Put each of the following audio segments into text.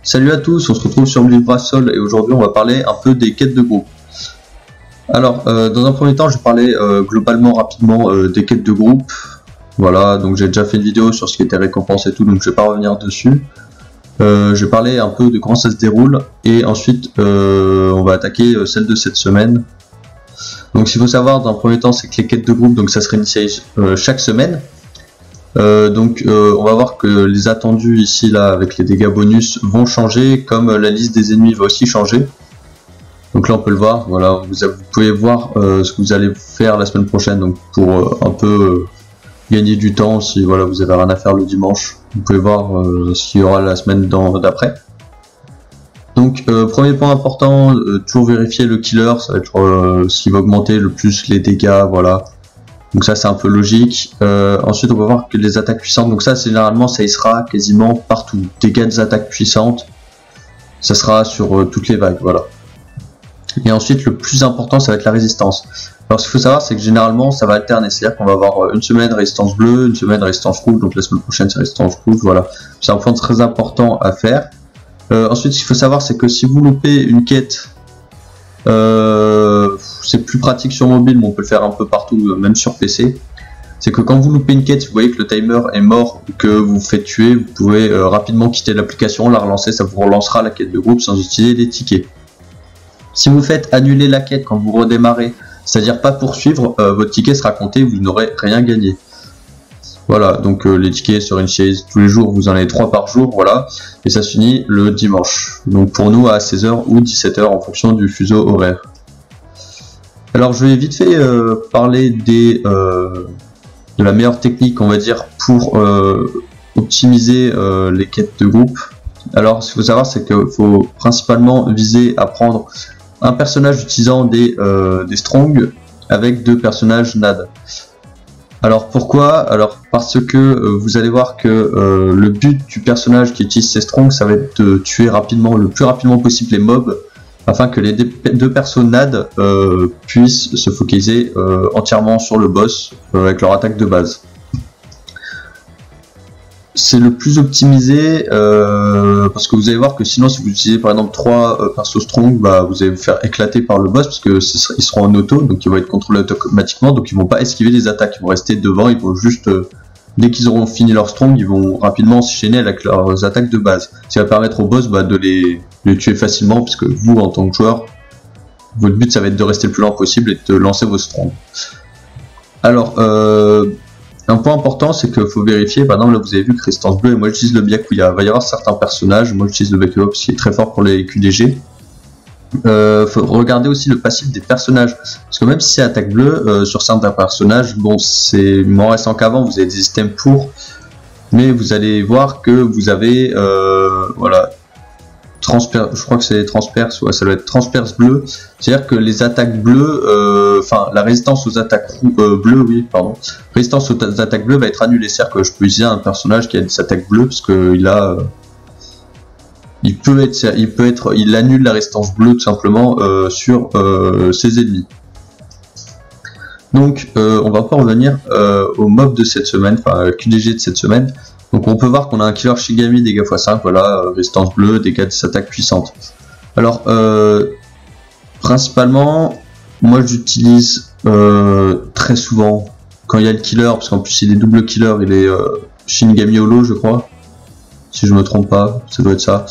Salut à tous, on se retrouve sur Librasol et aujourd'hui on va parler un peu des quêtes de groupe. Alors, dans un premier temps, je vais parler globalement rapidement des quêtes de groupe. Voilà, donc j'ai déjà fait une vidéo sur ce qui était récompense et tout, donc je vais pas revenir dessus. Je vais parler un peu de comment ça se déroule et ensuite on va attaquer celle de cette semaine. Donc ce qu'il faut savoir dans un premier temps, c'est que les quêtes de groupe, donc ça se réinitialise chaque semaine. On va voir que les attendus ici là avec les dégâts bonus vont changer, comme la liste des ennemis va aussi changer. Donc là on peut le voir, voilà, vous pouvez voir ce que vous allez faire la semaine prochaine, donc pour un peu gagner du temps si voilà vous avez rien à faire le dimanche. Vous pouvez voir ce qu'il y aura la semaine d'après. Donc premier point important, toujours vérifier le killer, ça va être ce qui va augmenter le plus les dégâts, voilà. Donc ça c'est un peu logique. Ensuite on va voir que les attaques puissantes, donc ça généralement ça y sera quasiment partout. Dégâts des attaques puissantes, ça sera sur toutes les vagues, voilà. Et ensuite le plus important ça va être la résistance. Alors ce qu'il faut savoir c'est que généralement ça va alterner, c'est-à-dire qu'on va avoir une semaine résistance bleue, une semaine résistance rouge, donc la semaine prochaine c'est résistance rouge, voilà. C'est un point très important à faire. Ensuite ce qu'il faut savoir c'est que si vous loupez une quête, c'est plus pratique sur mobile, mais on peut le faire un peu partout, même sur PC. C'est que quand vous loupez une quête, vous voyez que le timer est mort, que vous vous faites tuer, vous pouvez rapidement quitter l'application, la relancer, ça vous relancera la quête de groupe sans utiliser les tickets. Si vous faites annuler la quête quand vous redémarrez, c'est-à-dire pas poursuivre, votre ticket sera compté, vous n'aurez rien gagné. Voilà, donc les tickets sur une chaise tous les jours, vous en avez 3 par jour, voilà, et ça se finit le dimanche. Donc pour nous à 16h ou 17h en fonction du fuseau horaire. Alors je vais vite fait parler de la meilleure technique, on va dire, pour optimiser les quêtes de groupe. Alors ce qu'il faut savoir c'est qu'il faut principalement viser à prendre un personnage utilisant des strong avec 2 personnages NAD. Alors pourquoi? Alors parce que vous allez voir que le but du personnage qui utilise ses strong, ça va être de tuer rapidement, le plus rapidement possible les mobs, afin que les 2 persos NAD puissent se focaliser entièrement sur le boss avec leur attaque de base. C'est le plus optimisé parce que vous allez voir que sinon si vous utilisez par exemple 3 persos strong, bah, vous allez vous faire éclater par le boss parce que ils seront en auto, donc ils vont être contrôlés automatiquement, donc ils vont pas esquiver les attaques, ils vont rester devant, ils vont juste dès qu'ils auront fini leur strong, ils vont rapidement s'enchaîner avec leurs attaques de base, ce qui va permettre au boss de les tuer facilement, puisque vous en tant que joueur, votre but ça va être de rester le plus lent possible et de lancer vos strong. Alors un point important, c'est qu'il faut vérifier, par exemple là vous avez vu que résistance bleue, et moi j'utilise le Byakuya. Il va y avoir certains personnages, moi j'utilise le Byakuya parce qu'il est très fort pour les QDG. Faut regarder aussi le passif des personnages, parce que même si c'est attaque bleue, sur certains personnages, bon c'est moins récent qu'avant, vous avez des systèmes pour, mais vous allez voir que vous avez, voilà, je crois que c'est transperce, ouais, ça doit être transperce bleu, c'est-à-dire que les attaques bleues, enfin la résistance aux attaques bleues, oui, pardon, résistance aux attaques bleues va être annulée, c'est-à-dire que je peux utiliser un personnage qui a des attaques bleues parce que il annule la résistance bleue tout simplement sur ses ennemis. Donc on va pas revenir au mob de cette semaine, enfin QDG de cette semaine. Donc on peut voir qu'on a un killer Shigami, dégâts x5, voilà, résistance bleue, dégâts des attaques puissantes. Alors principalement, moi j'utilise très souvent quand il y a le killer, parce qu'en plus il est double killer, il est Shingami Holo je crois, si je me trompe pas, ça doit être ça.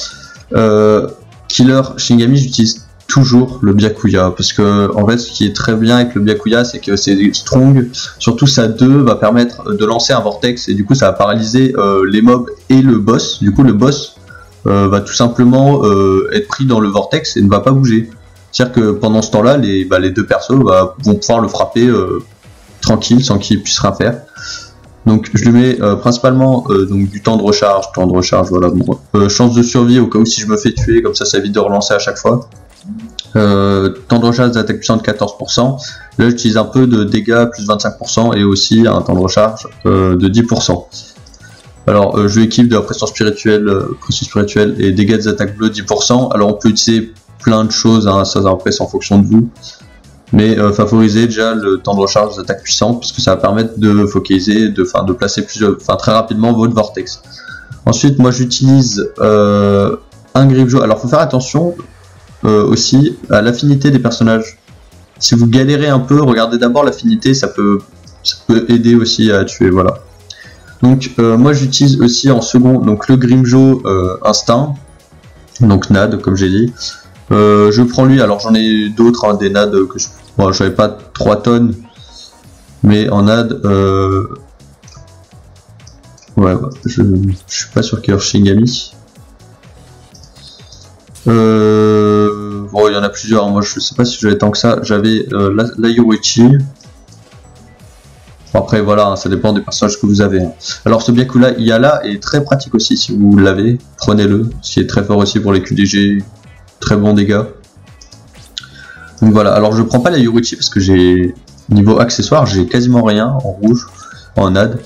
Killer Shingami, j'utilise toujours le Byakuya, parce que en fait ce qui est très bien avec le Byakuya c'est que c'est strong, surtout sa 2 va permettre de lancer un vortex et du coup ça va paralyser les mobs et le boss. Du coup le boss va tout simplement être pris dans le vortex et ne va pas bouger, c'est à dire que pendant ce temps là les 2 persos vont pouvoir le frapper tranquille sans qu'il puisse rien faire. Donc je lui mets principalement donc du temps de recharge, voilà, bon, chance de survie au cas où si je me fais tuer, comme ça évite de relancer à chaque fois. Temps de recharge d'attaque puissante 14%, là j'utilise un peu de dégâts plus 25% et aussi un temps de recharge de 10%. Alors je équipe de la pression spirituelle et dégâts des attaques bleues 10%, alors on peut utiliser plein de choses, hein, ça après c'est en fonction de vous, mais favoriser déjà le temps de recharge des attaques puissantes puisque ça va permettre de focaliser, de placer très rapidement votre vortex. Ensuite moi j'utilise un Grimmjow. Alors faut faire attention aussi à l'affinité des personnages. Si vous galérez un peu, regardez d'abord l'affinité, ça peut aider aussi à tuer, voilà. Donc moi j'utilise aussi en second donc le Grimmjow instinct, donc NAD comme j'ai dit. Je prends lui, alors j'en ai d'autres, hein, des NAD que j'avais pas 3 tonnes, mais en NAD, ouais, je suis pas sûr qu'il y ait Shingami. Bon, il y en a plusieurs, hein. Moi je sais pas si j'avais tant que ça. J'avais la Yoruichi. Bon, après voilà, hein, ça dépend des personnages que vous avez. Hein. Alors ce Byakula Yala est très pratique aussi, si vous l'avez, prenez-le. Ce qui est très fort aussi pour les QDG, très bon dégâts. Donc voilà, alors je prends pas la Yoruichi parce que j'ai, niveau accessoire, j'ai quasiment rien en rouge, en NAD.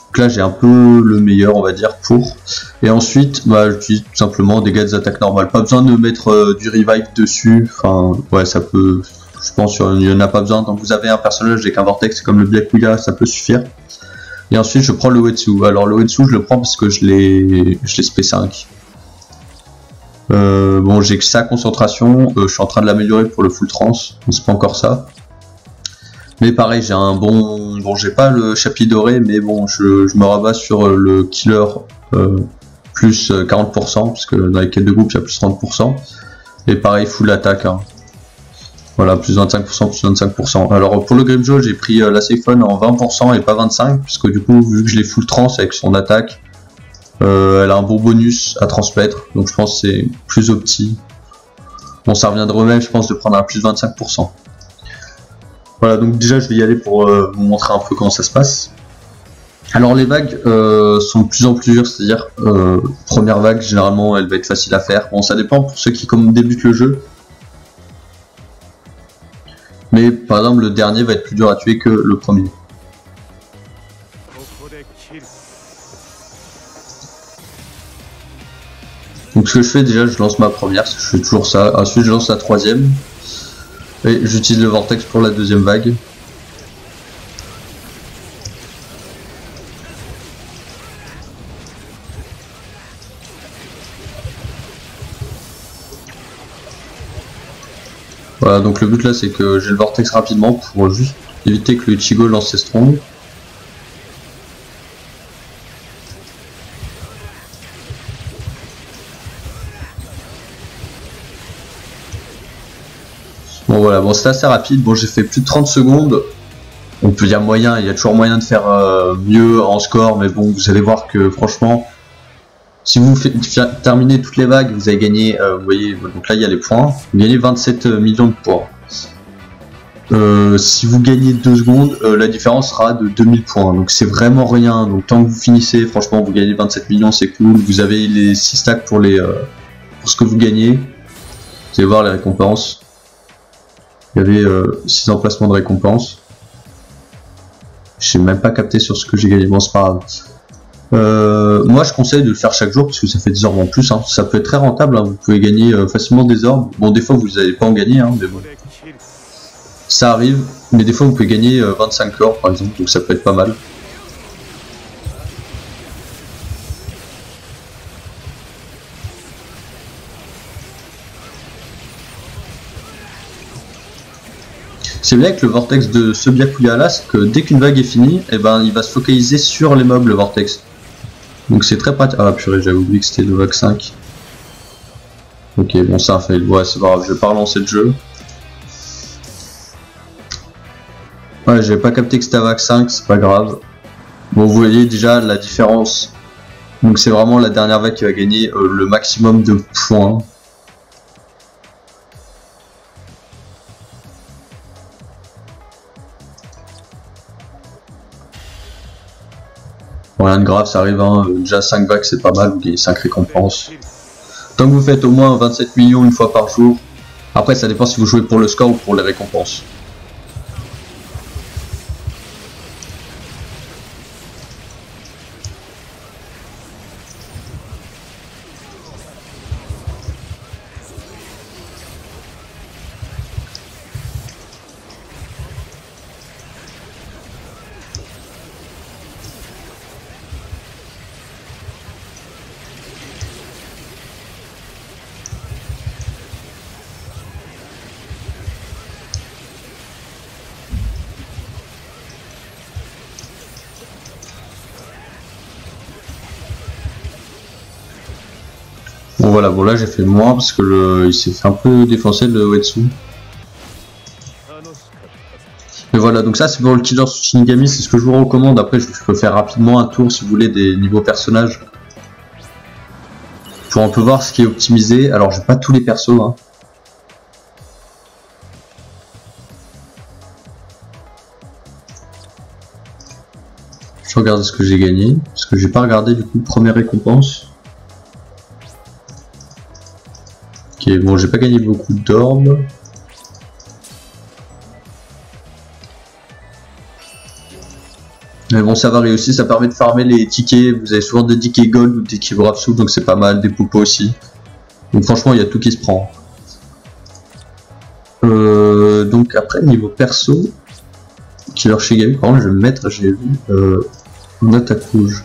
Donc là j'ai un peu le meilleur on va dire pour. Et ensuite bah, j'utilise tout simplement des dégâts d'attaque normale. Pas besoin de mettre du revive dessus. Enfin ouais ça peut. Je pense qu'il n'y en a pas besoin. Donc vous avez un personnage avec un vortex comme le Byakuya, ça peut suffire. Et ensuite je prends le Uetsu. Alors le Uetsu je le prends parce que je l'ai SP5. Bon j'ai que sa concentration, je suis en train de l'améliorer pour le full trans, c'est pas encore ça. Mais pareil, j'ai un bon... Bon, j'ai pas le chapitre doré, mais bon, je me rabats sur le killer plus 40%, parce que dans les quêtes de groupe, il y a plus 30%. Et pareil, full attaque. Hein. Voilà, plus 25%, plus 25%. Alors, pour le Grimmjow, j'ai pris la Siphon en 20% et pas 25%, puisque du coup, vu que je l'ai full trans avec son attaque, elle a un bon bonus à transmettre. Donc, je pense que c'est plus opti. Bon, ça reviendrait au même, je pense, de prendre un plus 25%. Voilà, donc déjà je vais y aller pour vous montrer un peu comment ça se passe. Alors les vagues sont de plus en plus dures, c'est-à-dire première vague généralement elle va être facile à faire. Bon ça dépend pour ceux qui comme débutent le jeu. Mais par exemple le dernier va être plus dur à tuer que le premier. Donc ce que je fais déjà, je lance ma première, je fais toujours ça. Ensuite je lance la troisième. Et j'utilise le vortex pour la deuxième vague. Voilà, donc le but là c'est que j'ai le vortex rapidement pour juste éviter que le Ichigo lance ses strong. Bon voilà, bon c'est assez rapide, bon j'ai fait plus de 30 secondes, on peut dire moyen, il y a toujours moyen de faire mieux en score, mais bon vous allez voir que franchement, si vous terminez toutes les vagues, vous avez gagné, vous voyez, donc là il y a les points, vous gagnez 27 millions de points. Si vous gagnez 2 secondes, la différence sera de 2000 points, donc c'est vraiment rien, donc tant que vous finissez, franchement vous gagnez 27 millions, c'est cool, vous avez les 6 stacks pour ce que vous gagnez, vous allez voir les récompenses. Il y avait 6 emplacements de récompense. Je n'ai même pas capté sur ce que j'ai gagné. Bon, c'est pas grave. Moi, je conseille de le faire chaque jour parce que ça fait des orbes en plus. Hein. Ça peut être très rentable. Hein. Vous pouvez gagner facilement des orbes. Bon, des fois, vous n'allez pas en gagner. Hein, mais bon. Ça arrive. Mais des fois, vous pouvez gagner 25 orbes par exemple. Donc, ça peut être pas mal. C'est bien avec le vortex de ce Byakuya là, c'est que dès qu'une vague est finie, eh ben, il va se focaliser sur les mobs le vortex. Donc c'est très pratique. Ah purée, j'avais oublié que c'était le vague 5. Ok, bon ça a fail. Ouais, c'est pas grave, je vais pas relancer le jeu. Ouais, j'avais pas capté que c'était un vague 5, c'est pas grave. Bon, vous voyez déjà la différence. Donc c'est vraiment la dernière vague qui va gagner le maximum de points. Bon, rien de grave, ça arrive, hein. Déjà 5 vagues c'est pas mal, vous gagnez 5 récompenses. Tant que vous faites au moins 27 millions une fois par jour, après ça dépend si vous jouez pour le score ou pour les récompenses. voilà, bon là j'ai fait moins parce que il s'est fait un peu défoncer le Uetsu. Mais voilà, donc ça c'est pour le Killer Shinigami, c'est ce que je vous recommande. Après je peux faire rapidement un tour si vous voulez des niveaux personnages. Pour un peu voir ce qui est optimisé. Alors j'ai pas tous les persos hein. Je regarde ce que j'ai gagné, parce que j'ai pas regardé du coup première récompense. Ok, bon j'ai pas gagné beaucoup d'orbes. Mais bon ça varie aussi, ça permet de farmer les tickets, vous avez souvent des tickets gold ou des tickets Bravsou, donc c'est pas mal, des poupos aussi. Donc franchement il y a tout qui se prend. Donc après niveau perso, Killer Shinigami, par contre je vais me mettre, j'ai vu, en attaque rouge.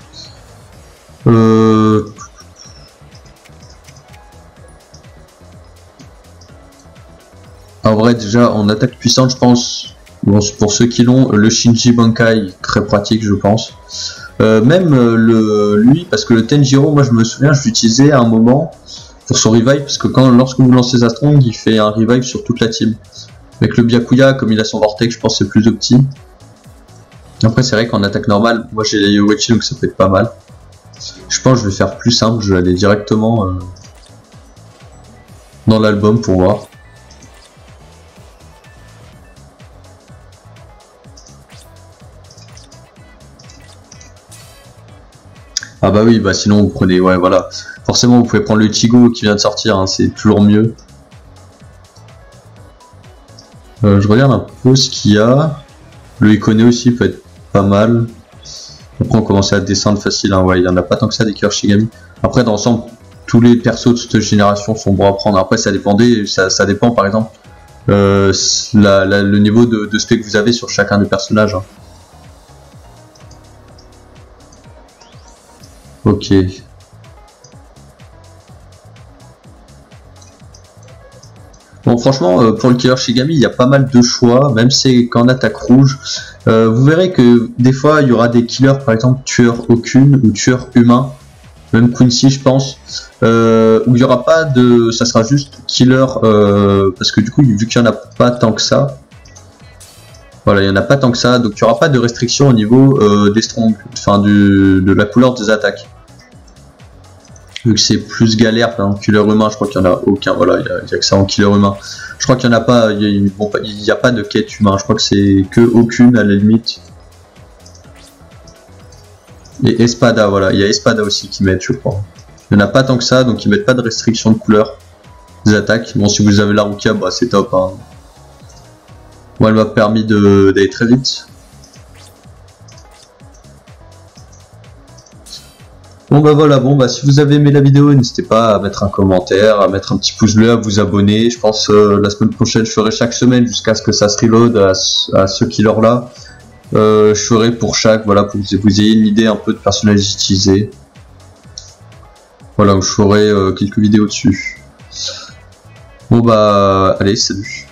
En vrai déjà en attaque puissante je pense, bon, pour ceux qui l'ont, le Shinji Bankai, très pratique je pense. Même lui, parce que le Tenjiro, moi je me souviens, je l'utilisais à un moment pour son revive, parce que lorsque vous lancez Zastrong, il fait un revive sur toute la team. Avec le Byakuya, comme il a son Vortex, je pense que c'est plus opti. Après c'est vrai qu'en attaque normale, moi j'ai les Yoichi donc ça peut être pas mal. Je pense que je vais faire plus simple, je vais aller directement dans l'album pour voir. Ah bah oui, bah sinon vous prenez, ouais voilà. Forcément vous pouvez prendre le Tigo qui vient de sortir, hein, c'est toujours mieux. Je regarde un peu ce qu'il y a. Le Ikone aussi peut être pas mal. Après on commence à descendre facile, hein. Ouais, il n'y en a pas tant que ça des Killer Shinigami. Après dans l'ensemble, tous les persos de cette génération sont bons à prendre. Après ça dépendait, ça dépend par exemple le niveau de spec que vous avez sur chacun des personnages. Hein. Ok. Bon franchement pour le Killer Shinigami il y a pas mal de choix, même si c'est qu'en attaque rouge. Vous verrez que des fois il y aura des killers par exemple tueur Okun ou tueur humain, même Quincy je pense, où il n'y aura pas de... ça sera juste killer, parce que du coup vu qu'il n'y en a pas tant que ça, voilà il n'y en a pas tant que ça, donc il n'y aura pas de restriction au niveau des strong, enfin de la couleur des attaques. Vu que c'est plus galère, par exemple, killer humain, je crois qu'il n'y en a aucun, voilà, il n'y a que ça en killer humain. Je crois qu'il n'y en a pas, il n'y a pas de quête humain, je crois que c'est que aucune à la limite. Et Espada, voilà, il y a Espada aussi qui mettent, je crois. Il n'y en a pas tant que ça, donc ils mettent pas de restriction de couleur des attaques. Bon, si vous avez la Rukia, bah c'est top. Hein. Moi, elle m'a permis d'aller très vite. Bon bah voilà, bon bah si vous avez aimé la vidéo, n'hésitez pas à mettre un commentaire, à mettre un petit pouce bleu, à vous abonner. Je pense la semaine prochaine, je ferai chaque semaine jusqu'à ce que ça se reload à ce killer là. Je ferai pour chaque, voilà, pour que vous ayez une idée un peu de personnage utilisé. Voilà, je ferai quelques vidéos dessus. Bon bah allez, salut.